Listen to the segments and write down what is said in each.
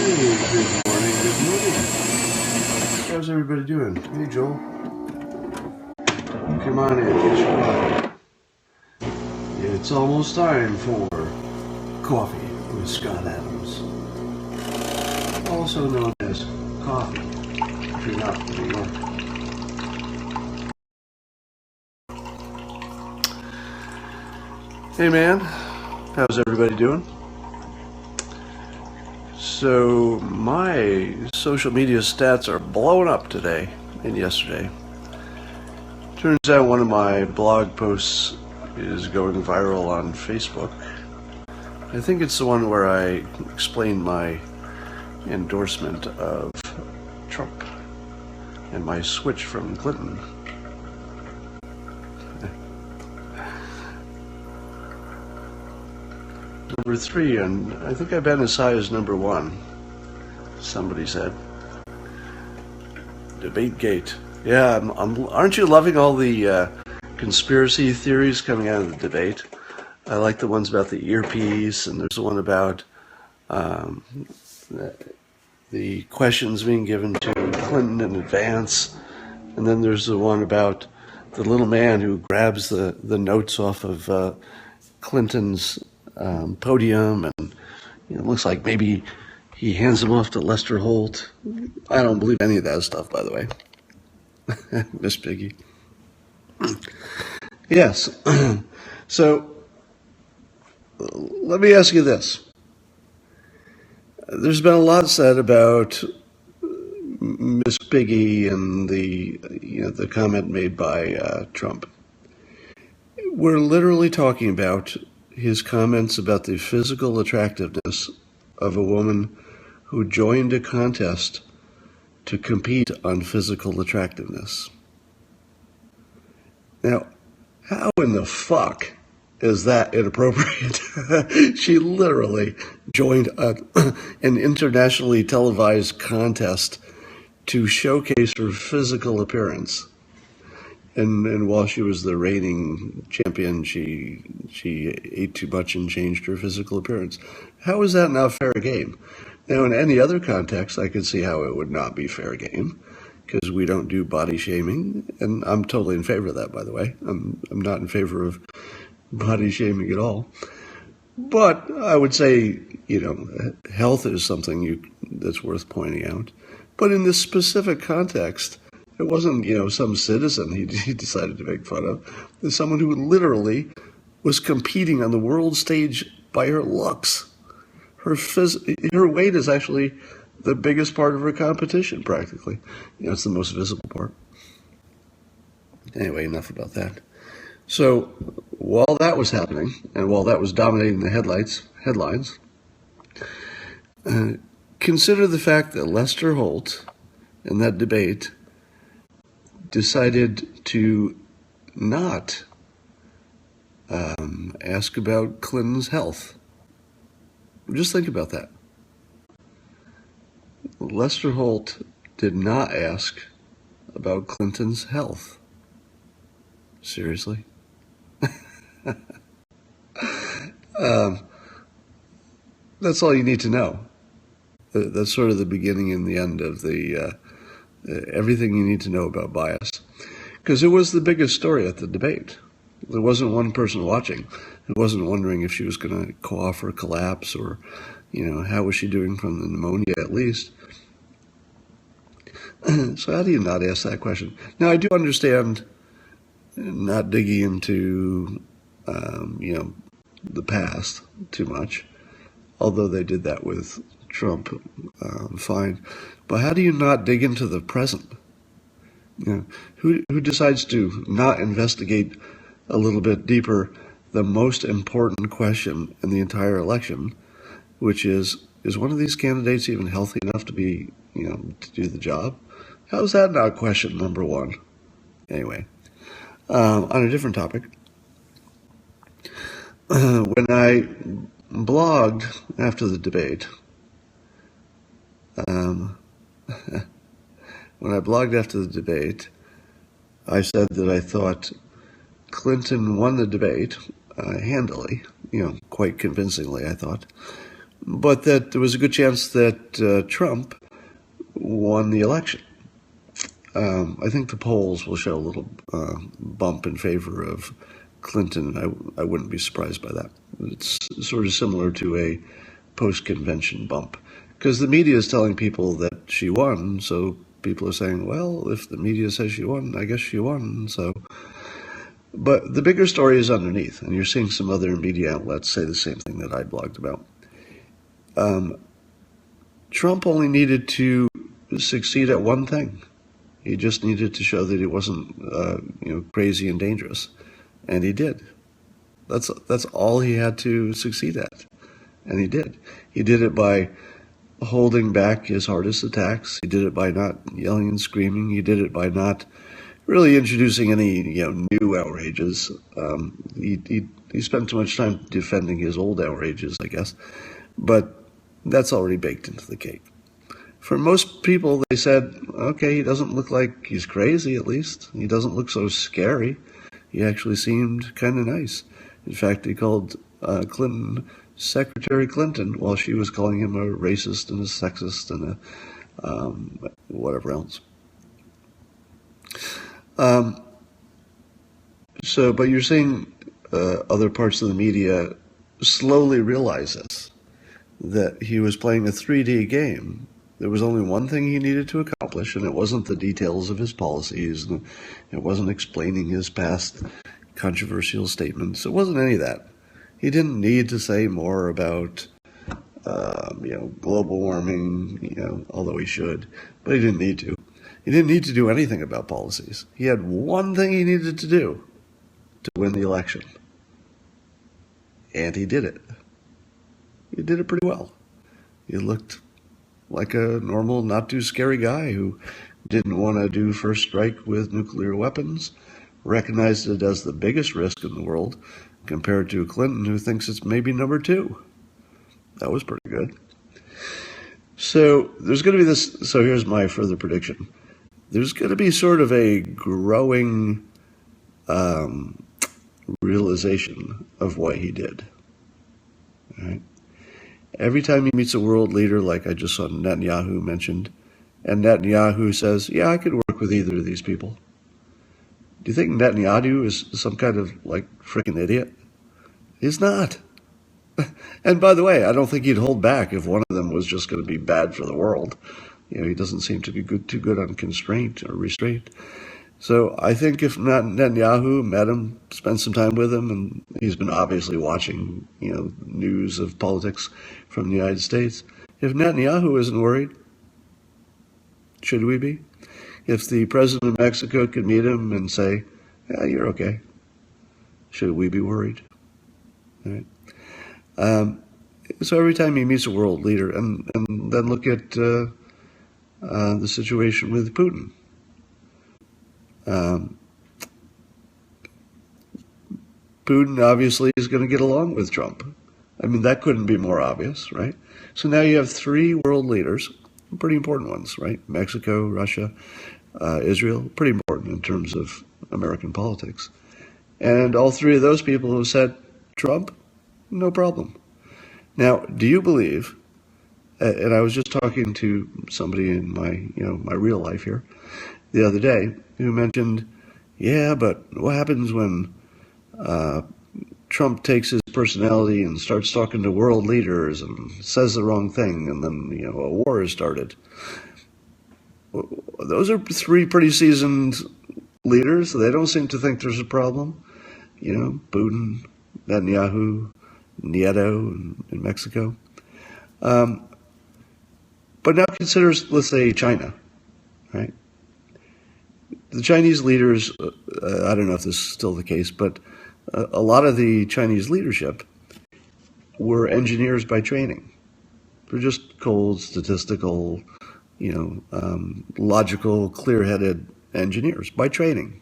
Good morning, good morning. How's everybody doing? Hey, Joel. Come on in, get your coffee. It's almost time for Coffee with Scott Adams, also known as Coffee, if you're not from New York. Hey, man. How's everybody doing? So, my social media stats are blowing up today and yesterday. Turns out one of my blog posts is going viral on Facebook. I think it's the one where I explained my endorsement of Trump and my switch from Clinton. Number 3, and I think I've been as high as number 1, somebody said. Debategate. Yeah, aren't you loving all the conspiracy theories coming out of the debate? I like the ones about the earpiece, and there's the one about the questions being given to Clinton in advance, and then there's the one about the little man who grabs the notes off of Clinton's podium, and it looks like maybe he hands them off to Lester Holt. I don't believe any of that stuff, by the way. Miss Piggy. Yes. So, let me ask you this. There's been a lot said about Miss Piggy and the comment made by Trump. We're literally talking about his comments about the physical attractiveness of a woman who joined a contest to compete on physical attractiveness. Now, how in the fuck is that inappropriate? She literally joined an internationally televised contest to showcase her physical appearance. And while she was the reigning champion, she ate too much and changed her physical appearance. How is that not fair game? Now, in any other context, I could see how it would not be fair game, because we don't do body shaming, and I'm totally in favor of that, by the way. I'm not in favor of body shaming at all. But I would say, health is something that's worth pointing out. But in this specific context, it wasn't, some citizen he decided to make fun of. It's someone who literally was competing on the world stage by her looks. Her weight is actually the biggest part of her competition, practically. It's the most visible part. Anyway, enough about that. So, while that was happening, and while that was dominating the headlines, consider the fact that Lester Holt, in that debate, decided to not ask about Clinton's health. Just think about that. Lester Holt did not ask about Clinton's health. Seriously? That's all you need to know. That's sort of the beginning and the end of everything you need to know about bias. Because it was the biggest story at the debate. There wasn't one person watching who wasn't wondering if she was going to cough or collapse, or, how was she doing from the pneumonia at least. So how do you not ask that question? Now, I do understand not digging into, the past too much, although they did that with Trump, fine. But how do you not dig into the present? Who decides to not investigate a little bit deeper the most important question in the entire election, which is one of these candidates even healthy enough to be, to do the job? How is that not question number 1? Anyway, on a different topic, when I blogged after the debate, I said that I thought Clinton won the debate handily, quite convincingly, I thought, but that there was a good chance that Trump won the election. I think the polls will show a little bump in favor of Clinton. I wouldn't be surprised by that. It's sort of similar to a post-convention bump, because the media is telling people that she won, so people are saying, well, if the media says she won, I guess she won. So, but the bigger story is underneath, and you're seeing some other media outlets say the same thing that I blogged about. Trump only needed to succeed at one thing. He just needed to show that he wasn't, crazy and dangerous, and he did. That's all he had to succeed at, and he did. He did it by holding back his hardest attacks. He did it by not yelling and screaming. He did it by not really introducing any new outrages. He spent too much time defending his old outrages, I guess, but that's already baked into the cake. For most people, they said, okay, he doesn't look like he's crazy, at least. He doesn't look so scary. He actually seemed kind of nice. In fact, he called Clinton Secretary Clinton while she was calling him a racist and a sexist and a whatever else. But you're seeing other parts of the media slowly realize this, that he was playing a 3D game. There was only one thing he needed to accomplish, and it wasn't the details of his policies, and it wasn't explaining his past controversial statements. It wasn't any of that. He didn't need to say more about, global warming, although he should, but he didn't need to. He didn't need to do anything about policies. He had one thing he needed to do to win the election, and he did it. He did it pretty well. He looked like a normal, not too scary guy who didn't want to do first strike with nuclear weapons, recognized it as the biggest risk in the world, compared to Clinton, who thinks it's maybe number 2. That was pretty good. So there's going to be this. So here's my further prediction. There's going to be sort of a growing realization of what he did. All right. Every time he meets a world leader, like I just saw Netanyahu mentioned, and Netanyahu says, yeah, I could work with either of these people. Do you think Netanyahu is some kind of freaking idiot? He's not. And by the way, I don't think he'd hold back if one of them was just going to be bad for the world. He doesn't seem to be too good on constraint or restraint. So I think if Netanyahu met him, spent some time with him, and he's been obviously watching, news of politics from the United States. If Netanyahu isn't worried, should we be? If the president of Mexico could meet him and say, yeah, you're okay, should we be worried? All right. So every time he meets a world leader, and then look at the situation with Putin. Putin obviously is going to get along with Trump. I mean, that couldn't be more obvious, right? So now you have 3 world leaders, pretty important ones, right? Mexico, Russia, Israel, pretty important in terms of American politics. And all 3 of those people have said, Trump, no problem. Now, do you believe, and I was just talking to somebody in my real life here the other day who mentioned, yeah, but what happens when Trump takes his personality and starts talking to world leaders and says the wrong thing, and then a war is started? Those are 3 pretty seasoned leaders. They don't seem to think there's a problem. Putin, Netanyahu, Nieto in Mexico. But now consider, let's say, China, right? The Chinese leaders, I don't know if this is still the case, but a lot of the Chinese leadership were engineers by training. They're just cold, statistical, logical, clear-headed engineers by training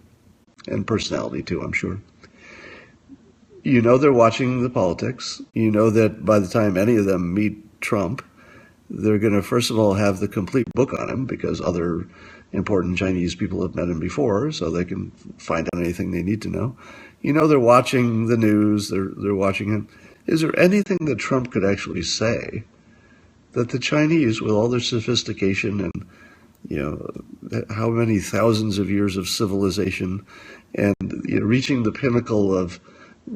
and personality too, I'm sure. They're watching the politics. That by the time any of them meet Trump, they're going to, first of all, have the complete book on him because other important Chinese people have met him before, so they can find out anything they need to know. They're watching the news. They're watching him. Is there anything that Trump could actually say that the Chinese, with all their sophistication and how many thousands of years of civilization and reaching the pinnacle of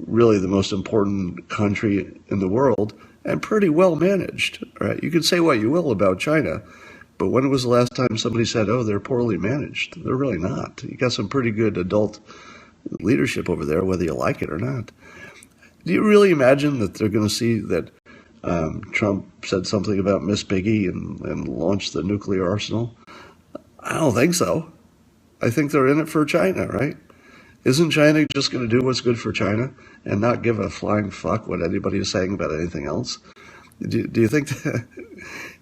really the most important country in the world and pretty well managed, right? You can say what you will about China, but when was the last time somebody said, oh, they're poorly managed? They're really not. You got some pretty good adult leadership over there, whether you like it or not. Do you really imagine that they're going to see that Trump said something about Miss Piggy and launched the nuclear arsenal? I don't think so. I think they're in it for China, right? Isn't China just going to do what's good for China and not give a flying fuck what anybody is saying about anything else? Do you think that?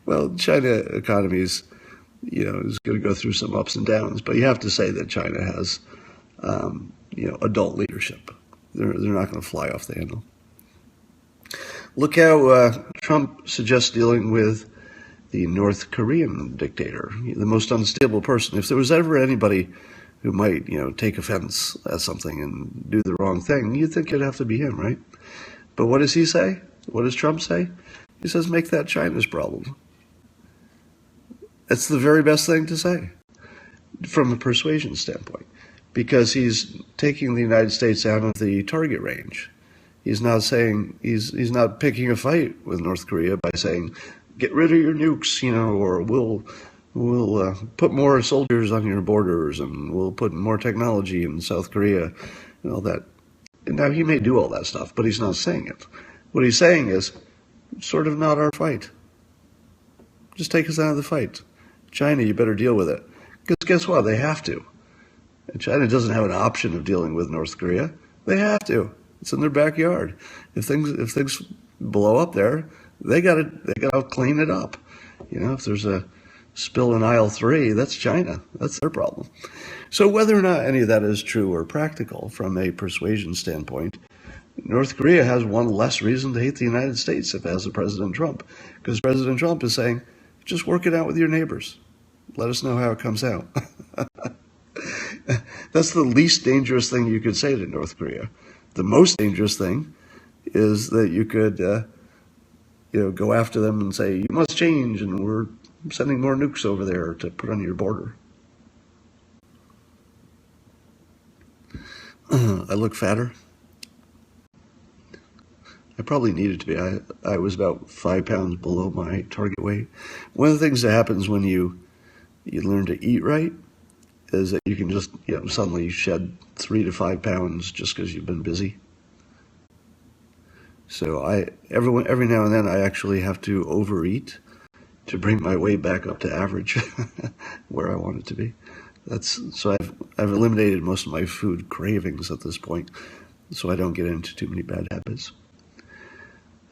Well, China economy is going to go through some ups and downs, but you have to say that China has, adult leadership. They're not going to fly off the handle. Look how Trump suggests dealing with the North Korean dictator, the most unstable person. If there was ever anybody who might, take offense at something and do the wrong thing, you'd think it'd have to be him, right? But what does he say? What does Trump say? He says, make that China's problem. That's the very best thing to say from a persuasion standpoint, because he's taking the United States out of the target range. He's not saying, he's not picking a fight with North Korea by saying, get rid of your nukes, or we'll put more soldiers on your borders and we'll put more technology in South Korea and all that. Now, he may do all that stuff, but he's not saying it. What he's saying is, sort of not our fight. Just take us out of the fight. China, you better deal with it. Because guess what? They have to. And China doesn't have an option of dealing with North Korea. They have to. It's in their backyard. If things blow up there, they gotta clean it up. If there's a spill in aisle 3, that's China. That's their problem. So whether or not any of that is true or practical from a persuasion standpoint, North Korea has one less reason to hate the United States if it has a President Trump. Because President Trump is saying, just work it out with your neighbors. Let us know how it comes out. That's the least dangerous thing you could say to North Korea. The most dangerous thing is that you could go after them and say, you must change, and we're sending more nukes over there to put on your border. I look fatter. I probably needed to be. I was about 5 pounds below my target weight. One of the things that happens when you learn to eat right is that you can just suddenly shed 3 to 5 pounds just because you've been busy. So every now and then I actually have to overeat to bring my weight back up to average, where I want it to be. So I've eliminated most of my food cravings at this point, so I don't get into too many bad habits.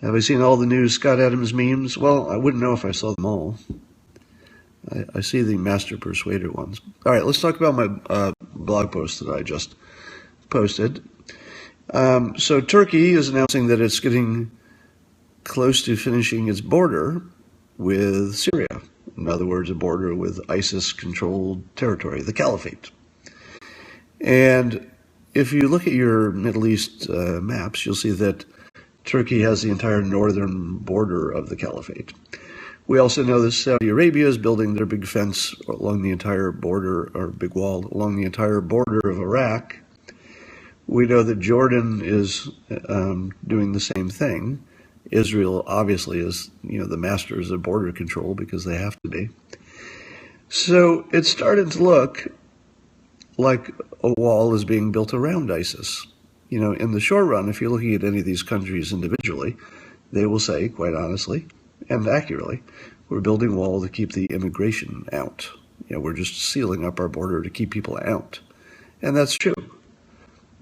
Have I seen all the new Scott Adams memes? Well, I wouldn't know if I saw them all. I see the Master Persuader ones. All right, let's talk about my blog post that I just posted. So Turkey is announcing that it's getting close to finishing its border with Syria. In other words, a border with ISIS-controlled territory, the Caliphate. And if you look at your Middle East maps, you'll see that Turkey has the entire northern border of the Caliphate. We also know that Saudi Arabia is building their big fence along the entire border, or big wall along the entire border of Iraq. We know that Jordan is doing the same thing. Israel obviously is, the masters of border control because they have to be. So it's starting to look like a wall is being built around ISIS. In the short run, if you're looking at any of these countries individually, they will say, quite honestly and accurately, we're building a wall to keep the immigration out. We're just sealing up our border to keep people out. And that's true.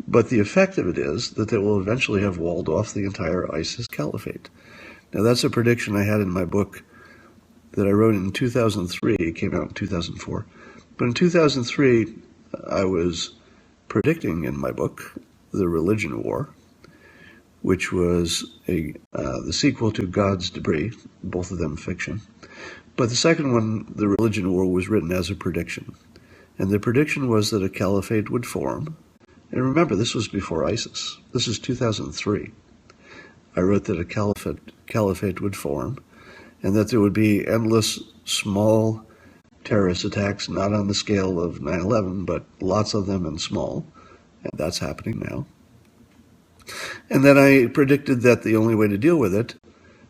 But the effect of it is that they will eventually have walled off the entire ISIS caliphate. Now, that's a prediction I had in my book that I wrote in 2003. It came out in 2004. But in 2003, I was predicting in my book The Religion War, which was the sequel to God's Debris, both of them fiction. But the second one, The Religion War, was written as a prediction. And the prediction was that a caliphate would form. And remember, this was before ISIS. This is 2003. I wrote that a caliphate would form, and that there would be endless small terrorist attacks, not on the scale of 9/11, but lots of them and small, and that's happening now. And then I predicted that the only way to deal with it,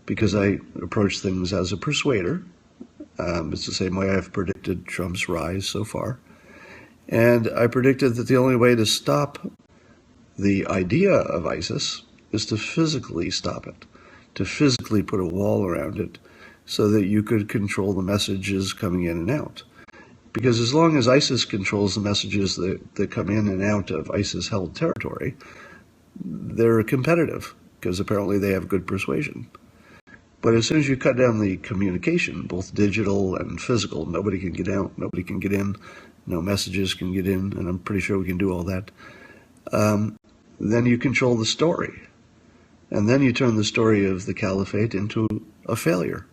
because I approach things as a persuader, it's the same way I've predicted Trump's rise so far, and I predicted that the only way to stop the idea of ISIS is to physically stop it, to physically put a wall around it so that you could control the messages coming in and out. Because as long as ISIS controls the messages that come in and out of ISIS-held territory, they're competitive, because apparently they have good persuasion. But as soon as you cut down the communication, both digital and physical, nobody can get out, nobody can get in, no messages can get in, and I'm pretty sure we can do all that, then you control the story. And then you turn the story of the caliphate into a failure.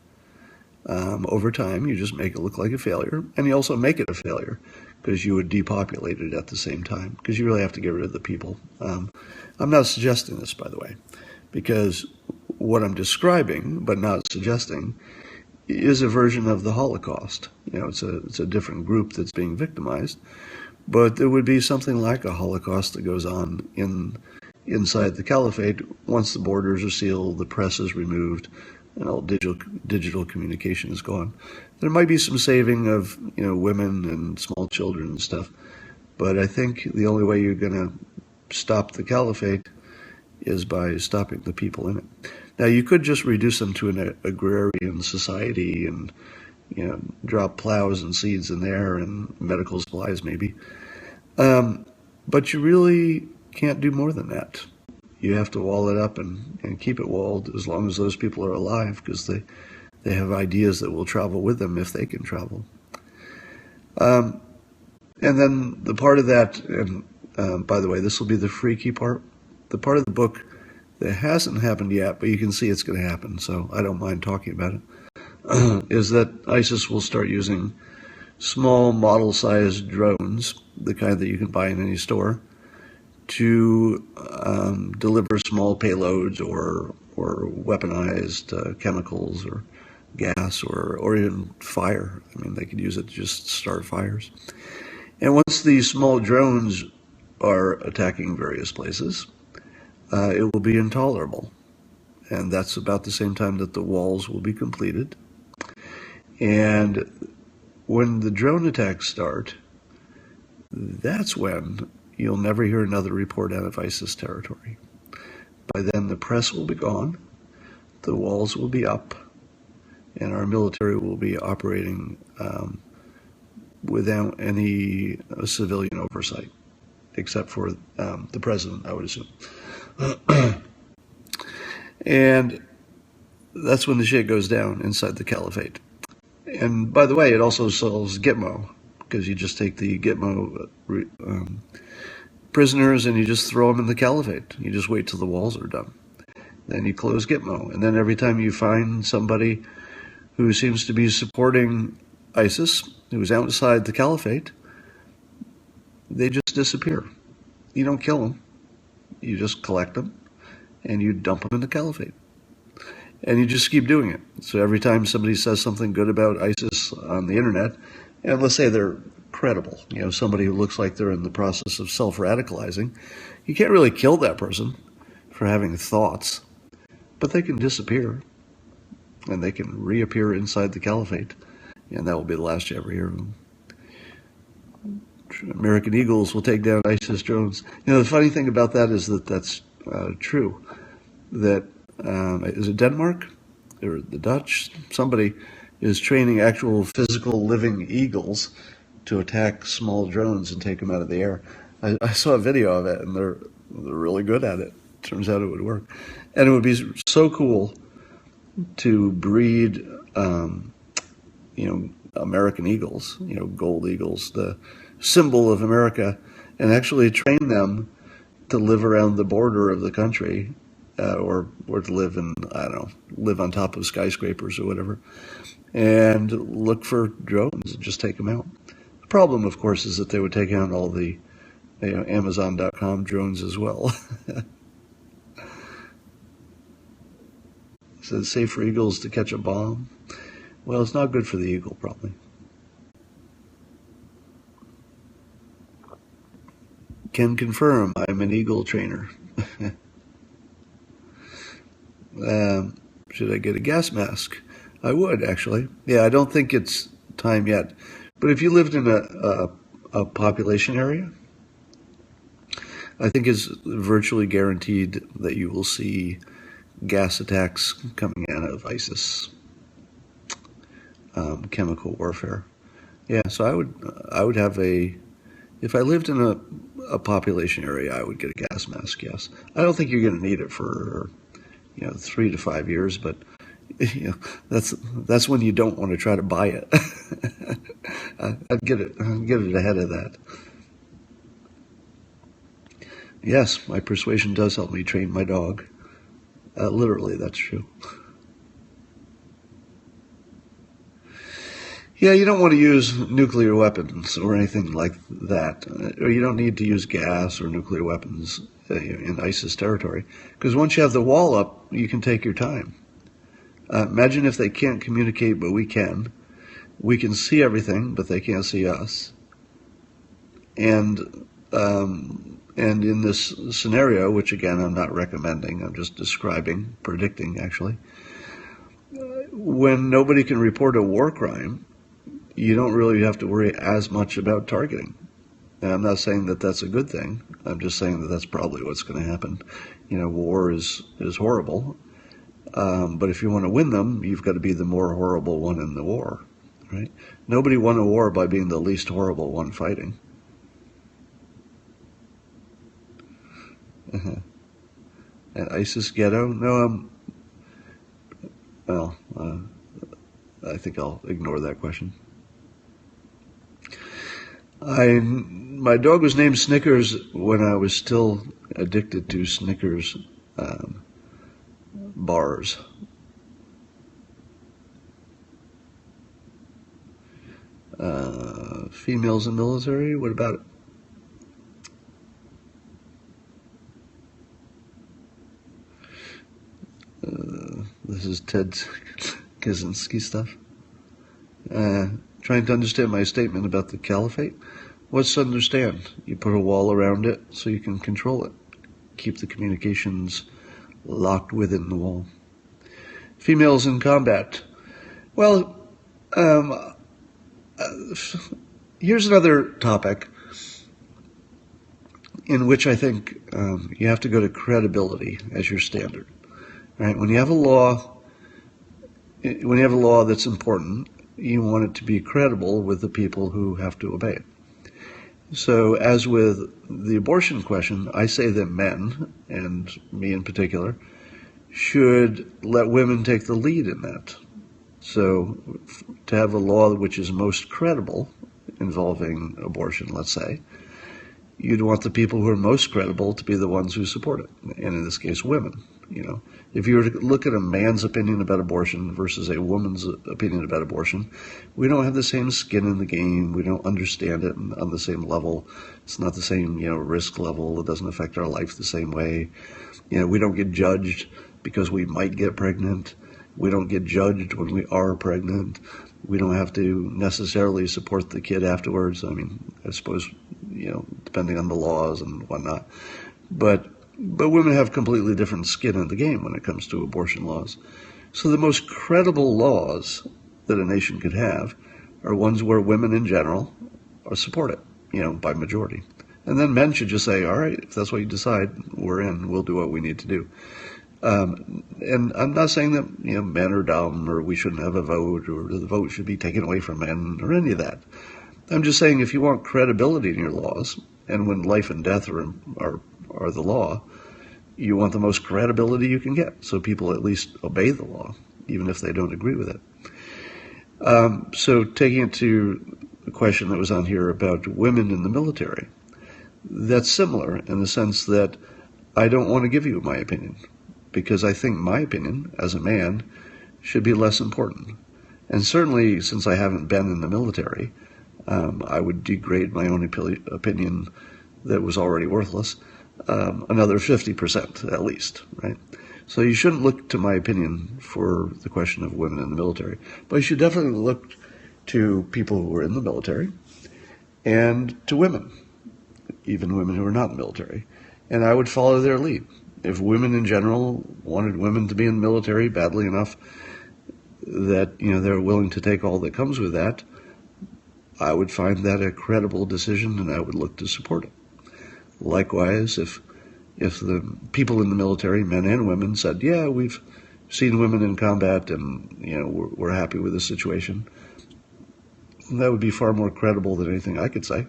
Over time, you just make it look like a failure, and you also make it a failure because you would depopulate it at the same time, because you really have to get rid of the people. I'm not suggesting this, by the way, because what I'm describing, but not suggesting, is a version of the Holocaust. You know, it's a different group that's being victimized, but there would be something like a Holocaust that goes on inside the caliphate once the borders are sealed, the press is removed, and all digital communication is gone. There might be some saving of, you know, women and small children and stuff, but I think the only way you're going to stop the caliphate is by stopping the people in it. Now, you could just reduce them to an agrarian society and, you know, drop plows and seeds in there and medical supplies maybe, but you really can't do more than that. You have to wall it up and keep it walled as long as those people are alive, because they have ideas that will travel with them if they can travel. And then the part of that, and by the way, this will be the freaky part, the part of the book that hasn't happened yet, but you can see it's going to happen, so I don't mind talking about it, is that ISIS will start using small model-sized drones, the kind that you can buy in any store, to deliver small payloads or weaponized chemicals or gas or even fire. I mean, they could use it to just start fires. And once these small drones are attacking various places, it will be intolerable. And that's about the same time that the walls will be completed. And when the drone attacks start, that's when you'll never hear another report out of ISIS territory. By then, the press will be gone, the walls will be up, and our military will be operating without any civilian oversight, except for the president, I would assume. And that's when the shit goes down inside the caliphate. And by the way, it also sells Gitmo, because you just take the Gitmo prisoners and you just throw them in the caliphate. You just wait till the walls are done. Then you close Gitmo. And then every time you find somebody who seems to be supporting ISIS, who's outside the caliphate, they just disappear. You don't kill them. You just collect them and you dump them in the caliphate. And you just keep doing it. So every time somebody says something good about ISIS on the internet, and let's say they're credible, you know, somebody who looks like they're in the process of self-radicalizing, you can't really kill that person for having thoughts, but they can disappear and they can reappear inside the caliphate, and that will be the last you ever hear of them. American Eagles will take down ISIS drones. You know, the funny thing about that is that that's true. That is it Denmark or the Dutch? Somebody is training actual physical living eagles to attack small drones and take them out of the air. I saw a video of it, and they're really good at it. Turns out it would work. And it would be so cool to breed, you know, American eagles, you know, gold eagles, the symbol of America, and actually train them to live around the border of the country, or to live in, I don't know, live on top of skyscrapers or whatever, and look for drones and just take them out. The problem, of course, is that they would take out all the, you know, Amazon.com drones as well. Is it safe for eagles to catch a bomb? Well, it's not good for the eagle, probably. Can confirm I'm an eagle trainer. Should I get a gas mask? I would, actually. Yeah, I don't think it's time yet. But if you lived in a population area, I think it's virtually guaranteed that you will see gas attacks coming out of ISIS, chemical warfare. Yeah, so I would have if I lived in a population area, I would get a gas mask, yes. I don't think you're going to need it for, 3 to 5 years, but that's when you don't want to try to buy it. I'd get it ahead of that. Yes, my persuasion does help me train my dog. Literally, that's true. Yeah, you don't want to use nuclear weapons or anything like that. Or you don't need to use gas or nuclear weapons in ISIS territory. Because once you have the wall up, you can take your time. Imagine if they can't communicate, but we can. We can see everything, but they can't see us. And in this scenario, which again I'm not recommending, I'm just describing, predicting actually, when nobody can report a war crime, you don't really have to worry as much about targeting. And I'm not saying that that's a good thing. I'm just saying that that's probably what's going to happen. War is horrible. But if you want to win them, you've got to be the more horrible one in the war, right? Nobody won a war by being the least horrible one fighting. An ISIS ghetto? No, I think I'll ignore that question. My dog was named Snickers when I was still addicted to Snickers bars. Females in military? What about it? This is Ted Kaczynski stuff. Trying to understand my statement about the caliphate. What's to understand? You put a wall around it so you can control it. Keep the communications locked within the wall. Females in combat. Well, here's another topic in which I think you have to go to credibility as your standard. Right? When you have a law that's important, you want it to be credible with the people who have to obey it. So as with the abortion question, I say that men, and me in particular, should let women take the lead in that. So to have a law which is most credible involving abortion, let's say, you'd want the people who are most credible to be the ones who support it, and in this case, women. If you were to look at a man's opinion about abortion versus a woman's opinion about abortion, we don't have the same skin in the game. We don't understand it on the same level. It's not the same, risk level. It doesn't affect our life the same way. We don't get judged because we might get pregnant. We don't get judged when we are pregnant. We don't have to necessarily support the kid afterwards. I suppose, depending on the laws and whatnot. But women have completely different skin in the game when it comes to abortion laws. So the most credible laws that a nation could have are ones where women in general support it, by majority. And then men should just say, all right, if that's what you decide, we're in, we'll do what we need to do. And I'm not saying that, men are dumb or we shouldn't have a vote or the vote should be taken away from men or any of that. I'm just saying if you want credibility in your laws, and when life and death are the law, you want the most credibility you can get, so people at least obey the law, even if they don't agree with it. So taking it to the question that was on here about women in the military, that's similar in the sense that I don't want to give you my opinion, because I think my opinion, as a man, should be less important. And certainly, since I haven't been in the military, I would degrade my own opinion that was already worthless, another 50% at least, right? So you shouldn't look to my opinion for the question of women in the military, but you should definitely look to people who are in the military and to women, even women who are not in the military. And I would follow their lead. If women in general wanted women to be in the military badly enough that they're willing to take all that comes with that, I would find that a credible decision, and I would look to support it. Likewise, if the people in the military, men and women, said, "Yeah, we've seen women in combat, and we're happy with the situation," that would be far more credible than anything I could say.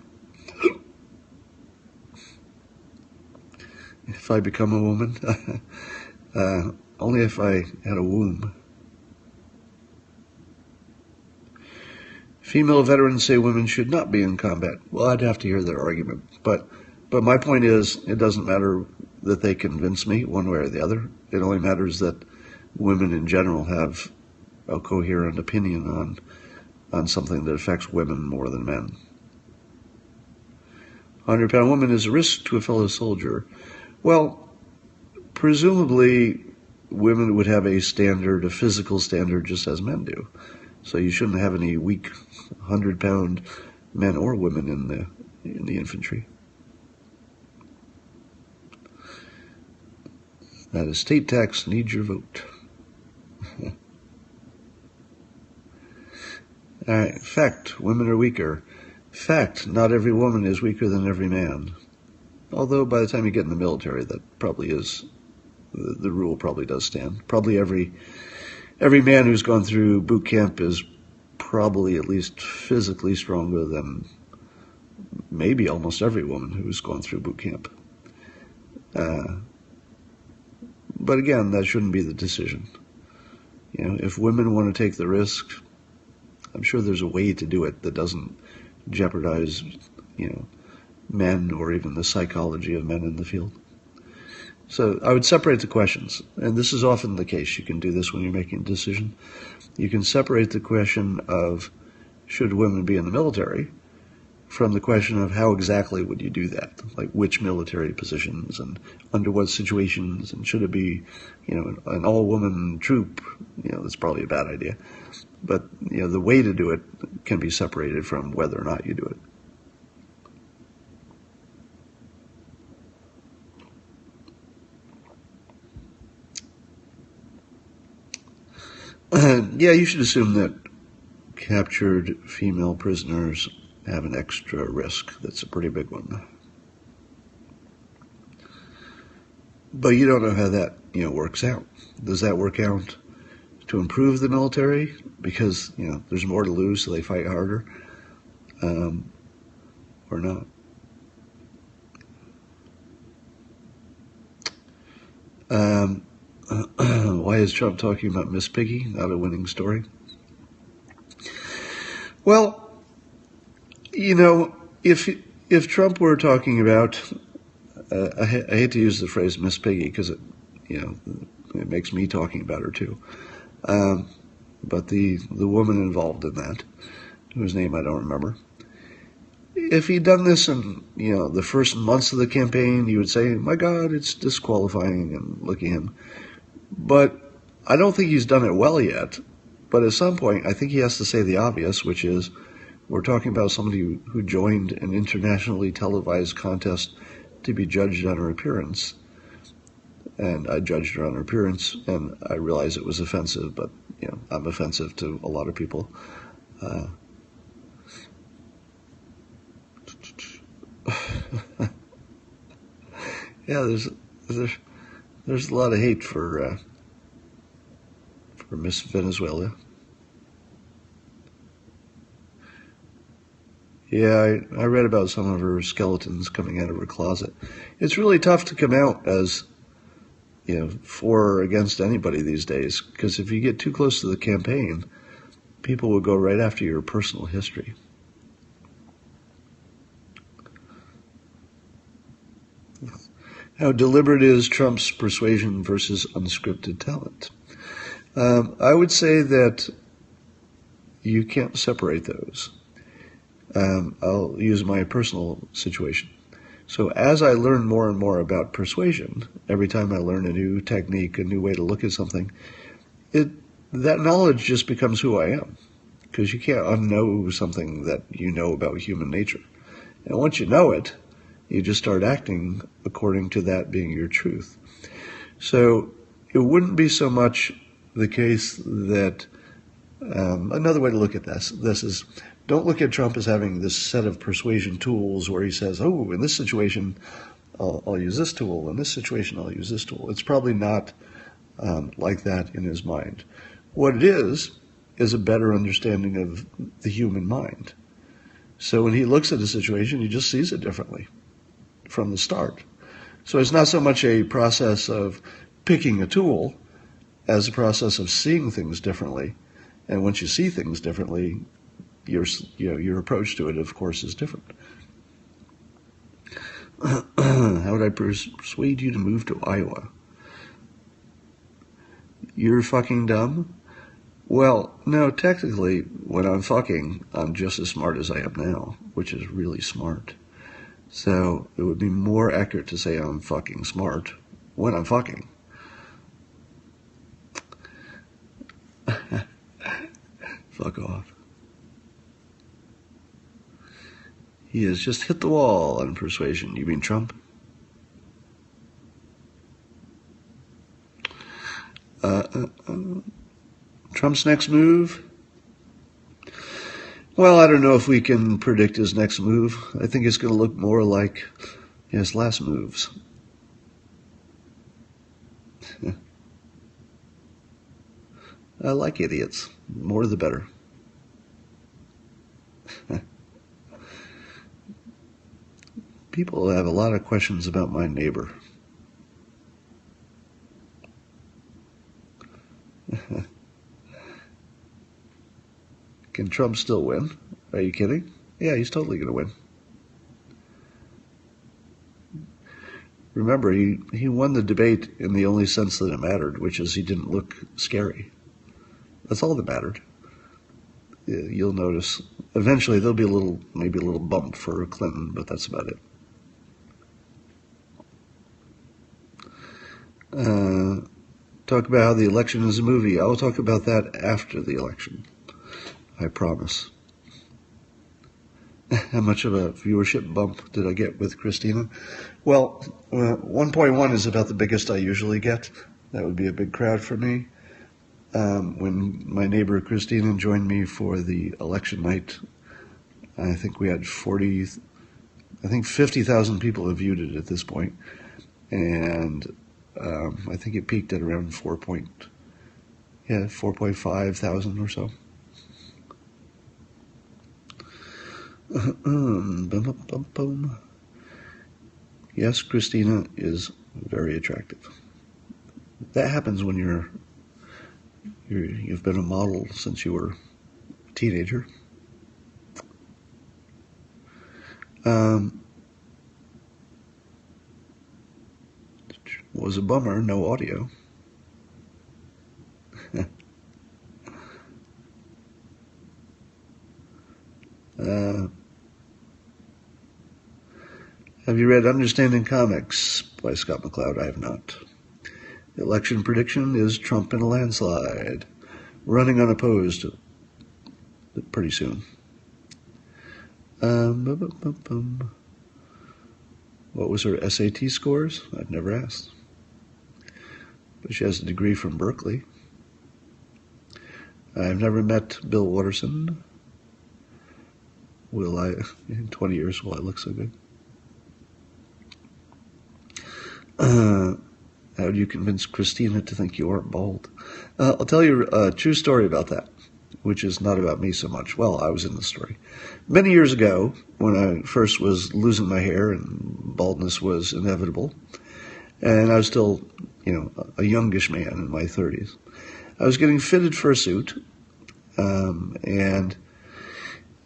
If I become a woman, only if I had a womb. Female veterans say women should not be in combat. Well, I'd have to hear their argument. But my point is, it doesn't matter that they convince me one way or the other. It only matters that women in general have a coherent opinion on something that affects women more than men. 100-pound woman is a risk to a fellow soldier. Well, presumably women would have a standard, a physical standard, just as men do. So you shouldn't have any weak 100-pound men or women in the infantry. That estate tax needs your vote. All right, fact, women are weaker. Fact, not every woman is weaker than every man. Although by the time you get in the military, that probably is, the rule probably does stand. Probably every man who's gone through boot camp is probably at least physically stronger than maybe almost every woman who's gone through boot camp. But again, that shouldn't be the decision. If women want to take the risk, I'm sure there's a way to do it that doesn't jeopardize, men or even the psychology of men in the field. So I would separate the questions, and this is often the case. You can do this when you're making a decision. You can separate the question of should women be in the military from the question of how exactly would you do that, like which military positions and under what situations, and should it be, an all-woman troop? That's probably a bad idea. But the way to do it can be separated from whether or not you do it. Yeah, you should assume that captured female prisoners have an extra risk. That's a pretty big one. But you don't know how that, works out. Does that work out to improve the military because, there's more to lose, so they fight harder? Or not? Why is Trump talking about Miss Piggy, not a winning story? Well, if Trump were talking about, I hate to use the phrase Miss Piggy because it makes me talking about her too. But the woman involved in that, whose name I don't remember, if he'd done this in the first months of the campaign, you would say, "My God, it's disqualifying," and look at him. But I don't think he's done it well yet. But at some point, I think he has to say the obvious, which is, we're talking about somebody who joined an internationally televised contest to be judged on her appearance. And I judged her on her appearance, and I realized it was offensive, but, I'm offensive to a lot of people. Yeah, there's a lot of hate for Miss Venezuela. Yeah, I read about some of her skeletons coming out of her closet. It's really tough to come out as, for or against anybody these days, because if you get too close to the campaign, people will go right after your personal history. How deliberate is Trump's persuasion versus unscripted talent? I would say that you can't separate those. I'll use my personal situation. So as I learn more and more about persuasion, every time I learn a new technique, a new way to look at something, that knowledge just becomes who I am. Because you can't unknow something that you know about human nature. And once you know it, you just start acting according to that being your truth. So it wouldn't be so much the case that, another way to look at this is, don't look at Trump as having this set of persuasion tools where he says, oh, in this situation, I'll use this tool. In this situation, I'll use this tool. It's probably not like that in his mind. What it is a better understanding of the human mind. So when he looks at a situation, he just sees it differently from the start. So it's not so much a process of picking a tool as a process of seeing things differently. And once you see things differently, your approach to it, of course, is different. How would I persuade you to move to Iowa? You're fucking dumb? Well, no, technically, when I'm fucking, I'm just as smart as I am now, which is really smart. So it would be more accurate to say I'm fucking smart when I'm fucking. Fuck off. He has just hit the wall on persuasion. You mean Trump? Trump's next move? Well, I don't know if we can predict his next move. I think it's going to look more like his last moves. I like idiots. More the better. People have a lot of questions about my neighbor. Can Trump still win? Are you kidding? Yeah, he's totally going to win. Remember, he won the debate in the only sense that it mattered, which is he didn't look scary. That's all that mattered. You'll notice eventually there'll be maybe a little bump for Clinton, but that's about it. Talk about how the election is a movie. I'll talk about that after the election. I promise. How much of a viewership bump did I get with Christina? Well, 1.1 is about the biggest I usually get. That would be a big crowd for me. When my neighbor Christina joined me for the election night, I think we had 50,000 people have viewed it at this point. And I think it peaked at around 4.5 thousand or so. Yes, Christina is very attractive. That happens when you've been a model since you were a teenager. Was a bummer, no audio. Have you read Understanding Comics by Scott McCloud? I have not. The election prediction is Trump in a landslide, running unopposed pretty soon. What was her SAT scores? I've never asked. But she has a degree from Berkeley. I've never met Bill Watterson. Will I, in 20 years, will I look so good? How do you convince Christina to think you aren't bald? I'll tell you a true story about that, which is not about me so much. Well, I was in the story. Many years ago, when I first was losing my hair and baldness was inevitable, and I was still, a youngish man in my 30s, I was getting fitted for a suit, and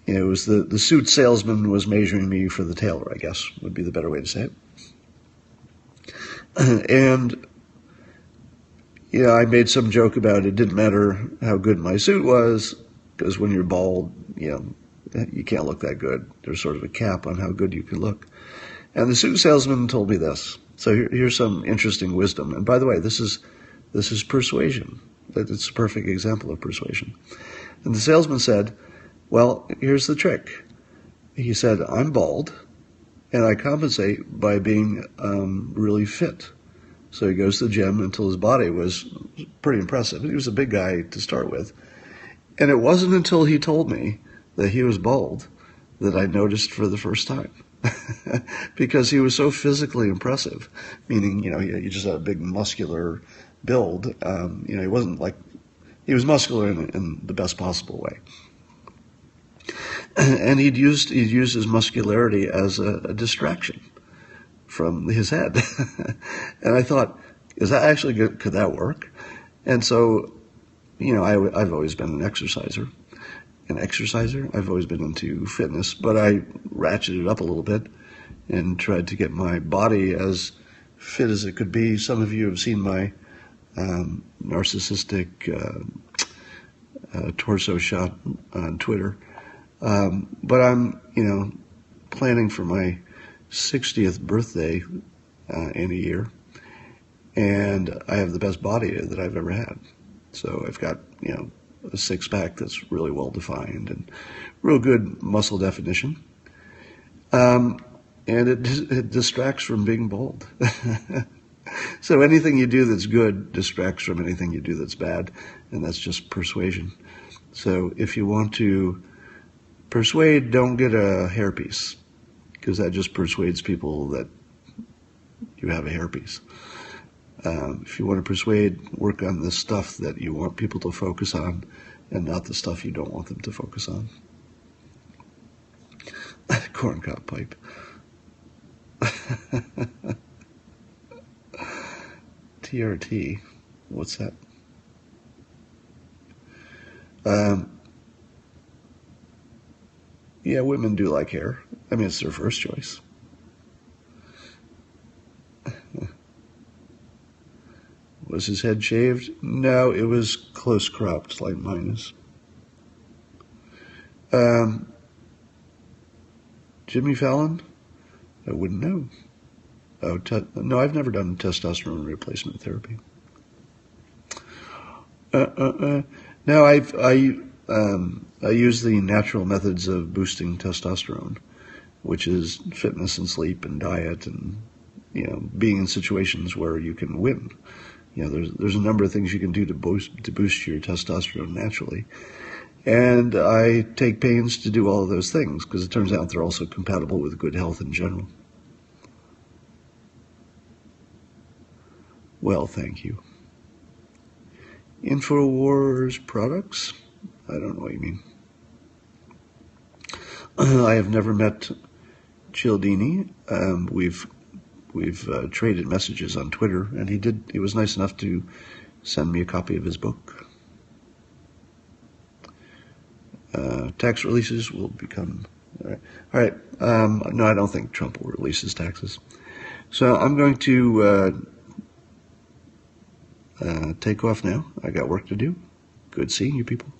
it was the suit salesman was measuring me for the tailor, I guess, would be the better way to say it. And, I made some joke about it didn't matter how good my suit was, because when you're bald, you can't look that good. There's sort of a cap on how good you can look. And the suit salesman told me this. So here's some interesting wisdom. And by the way, this is persuasion. It's a perfect example of persuasion. And the salesman said, well, here's the trick. He said, I'm bald, and I compensate by being really fit. So he goes to the gym until his body was pretty impressive. He was a big guy to start with. And it wasn't until he told me that he was bald that I noticed for the first time. Because he was so physically impressive, meaning, he just had a big muscular build. He wasn't like, he was muscular in the best possible way. And he'd used his muscularity as a distraction from his head. And I thought, is that actually good? Could that work? And so, I've always been an exerciser. I've always been into fitness, but I ratcheted it up a little bit and tried to get my body as fit as it could be. Some of you have seen my narcissistic torso shot on Twitter. But I'm, planning for my 60th birthday in a year, and I have the best body that I've ever had. So I've got, a six-pack that's really well-defined and real good muscle definition. And it distracts from being bald. So anything you do that's good distracts from anything you do that's bad, and that's just persuasion. So if you want to persuade, don't get a hairpiece, because that just persuades people that you have a hairpiece. If you want to persuade, work on the stuff that you want people to focus on and not the stuff you don't want them to focus on. Corncob pipe. TRT. What's that? Yeah, women do like hair. I mean, it's their first choice. Was his head shaved? No, it was close cropped like mine is. Jimmy Fallon? I wouldn't know. No, I've never done testosterone replacement therapy. No, I use the natural methods of boosting testosterone, which is fitness and sleep and diet and, being in situations where you can win. There's a number of things you can do to boost your testosterone naturally. And I take pains to do all of those things because it turns out they're also compatible with good health in general. Well, thank you. InfoWars products? I don't know what you mean. I have never met Cialdini. We've traded messages on Twitter, and he was nice enough to send me a copy of his book. Tax releases will become... All right. No, I don't think Trump will release his taxes. So I'm going to take off now. I got work to do. Good seeing you people.